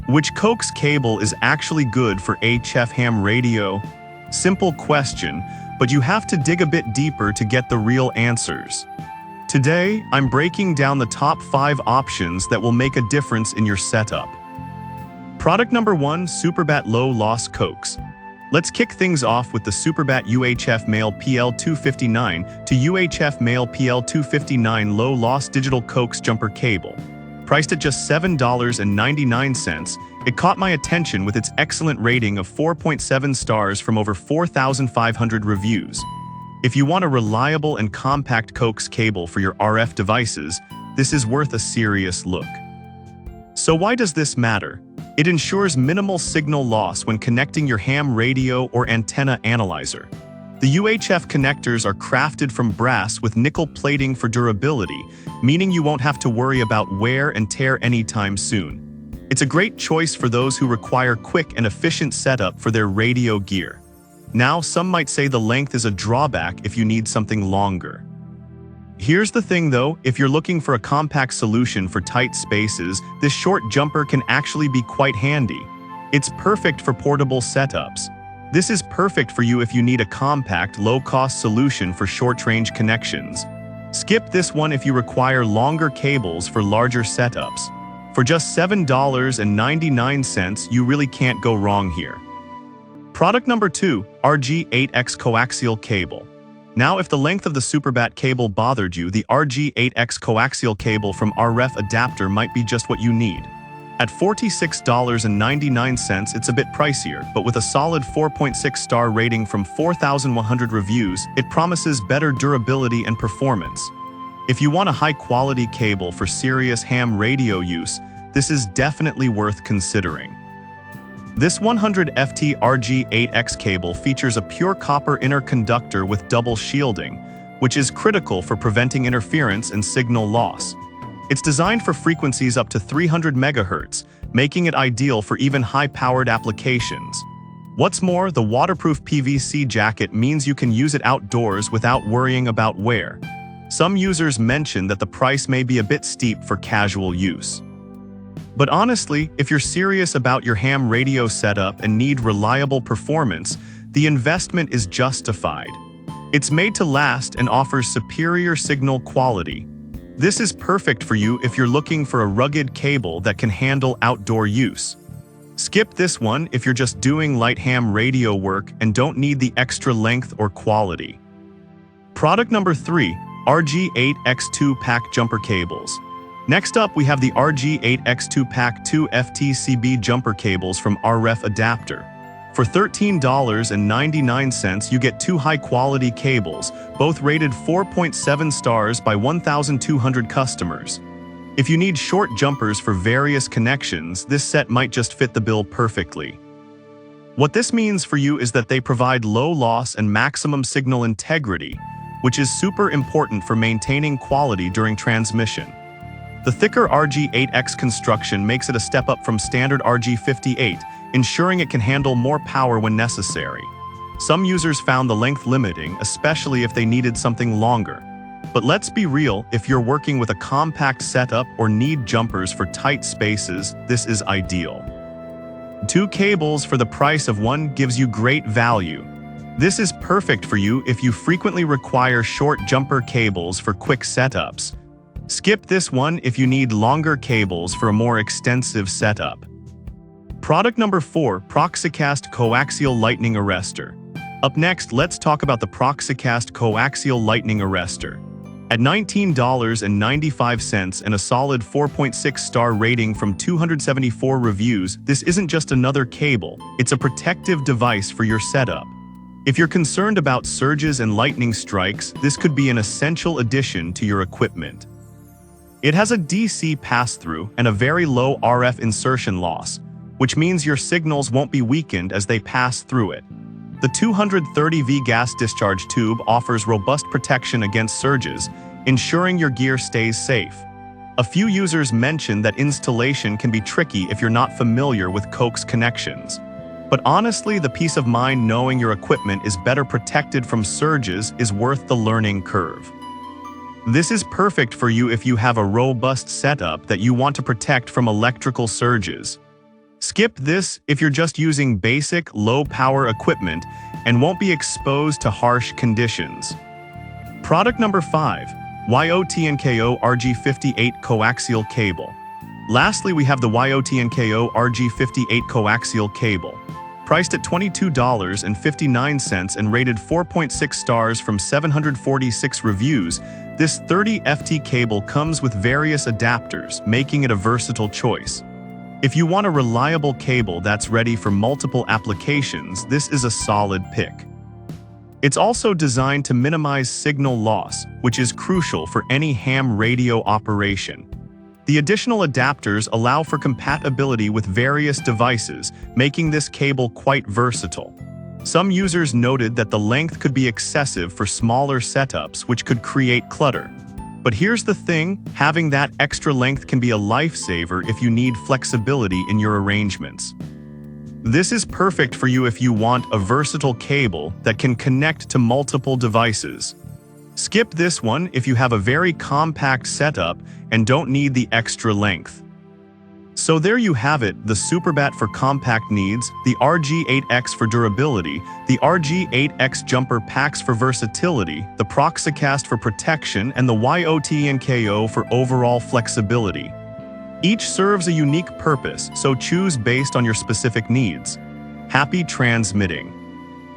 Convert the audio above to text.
Which Coax cable is actually good for HF ham radio? Simple question, but you have to dig a bit deeper to get the real answers. Today, I'm breaking down the top 5 options that will make a difference in your setup. Product number 1, Superbat Low Loss Coax. Let's kick things off with the Superbat UHF Male PL259 to UHF Male PL259 Low Loss Digital Coax Jumper Cable. Priced at just $7.99, it caught my attention with its excellent rating of 4.7 stars from over 4,500 reviews. If you want a reliable and compact Coax cable for your RF devices, this is worth a serious look. So why does this matter? It ensures minimal signal loss when connecting your ham radio or antenna analyzer. The UHF connectors are crafted from brass with nickel plating for durability, meaning you won't have to worry about wear and tear anytime soon. It's a great choice for those who require quick and efficient setup for their radio gear. Now, some might say the length is a drawback if you need something longer. Here's the thing though, if you're looking for a compact solution for tight spaces, this short jumper can actually be quite handy. It's perfect for portable setups. This is perfect for you if you need a compact, low-cost solution for short-range connections. Skip this one if you require longer cables for larger setups. For just $7.99, you really can't go wrong here. Product number 2, RG8X Coaxial Cable. Now, if the length of the Superbat cable bothered you, the RG8X coaxial cable from RF Adapter might be just what you need. At $46.99, it's a bit pricier, but with a solid 4.6-star rating from 4,100 reviews, it promises better durability and performance. If you want a high-quality cable for serious ham radio use, this is definitely worth considering. This 100 FT RG8X cable features a pure copper inner conductor with double shielding, which is critical for preventing interference and signal loss. It's designed for frequencies up to 300 MHz, making it ideal for even high-powered applications. What's more, the waterproof PVC jacket means you can use it outdoors without worrying about wear. Some users mention that the price may be a bit steep for casual use. But honestly, if you're serious about your ham radio setup and need reliable performance, the investment is justified. It's made to last and offers superior signal quality. This is perfect for you if you're looking for a rugged cable that can handle outdoor use. Skip this one if you're just doing light ham radio work and don't need the extra length or quality. Product number 3, RG8X2 Pack Jumper Cables. Next up, we have the RG8X2 Pack 2 FTCB jumper cables from RF Adapter. For $13.99, you get 2 high-quality cables, both rated 4.7 stars by 1,200 customers. If you need short jumpers for various connections, this set might just fit the bill perfectly. What this means for you is that they provide low loss and maximum signal integrity, which is super important for maintaining quality during transmission. The thicker RG8X construction makes it a step up from standard RG58, ensuring it can handle more power when necessary. Some users found the length limiting, especially if they needed something longer. But let's be real, if you're working with a compact setup or need jumpers for tight spaces, this is ideal. 2 cables for the price of 1 gives you great value. This is perfect for you if you frequently require short jumper cables for quick setups. Skip this one if you need longer cables for a more extensive setup. Product number 4, Proxicast Coaxial Lightning Arrestor. Up next, let's talk about the Proxicast Coaxial Lightning Arrestor. At $19.95 and a solid 4.6-star rating from 274 reviews, this isn't just another cable, it's a protective device for your setup. If you're concerned about surges and lightning strikes, this could be an essential addition to your equipment. It has a DC pass-through and a very low RF insertion loss, which means your signals won't be weakened as they pass through it. The 230V gas discharge tube offers robust protection against surges, ensuring your gear stays safe. A few users mention that installation can be tricky if you're not familiar with Coax connections. But honestly, the peace of mind knowing your equipment is better protected from surges is worth the learning curve. This is perfect for you if you have a robust setup that you want to protect from electrical surges. Skip this if you're just using basic, low-power equipment and won't be exposed to harsh conditions. Product number 5. YOTNKO RG58 Coaxial Cable. Lastly, we have the YOTNKO RG58 Coaxial Cable. Priced at $22.59 and rated 4.6 stars from 746 reviews, this 30 FT cable comes with various adapters, making it a versatile choice. If you want a reliable cable that's ready for multiple applications, this is a solid pick. It's also designed to minimize signal loss, which is crucial for any ham radio operation. The additional adapters allow for compatibility with various devices, making this cable quite versatile. Some users noted that the length could be excessive for smaller setups, which could create clutter. But here's the thing, having that extra length can be a lifesaver if you need flexibility in your arrangements. This is perfect for you if you want a versatile cable that can connect to multiple devices. Skip this one if you have a very compact setup and don't need the extra length. So there you have it, the Superbat for compact needs, the RG8X for durability, the RG8X jumper packs for versatility, the Proxicast for protection, and the YOTNKO for overall flexibility. Each serves a unique purpose, so choose based on your specific needs. Happy transmitting!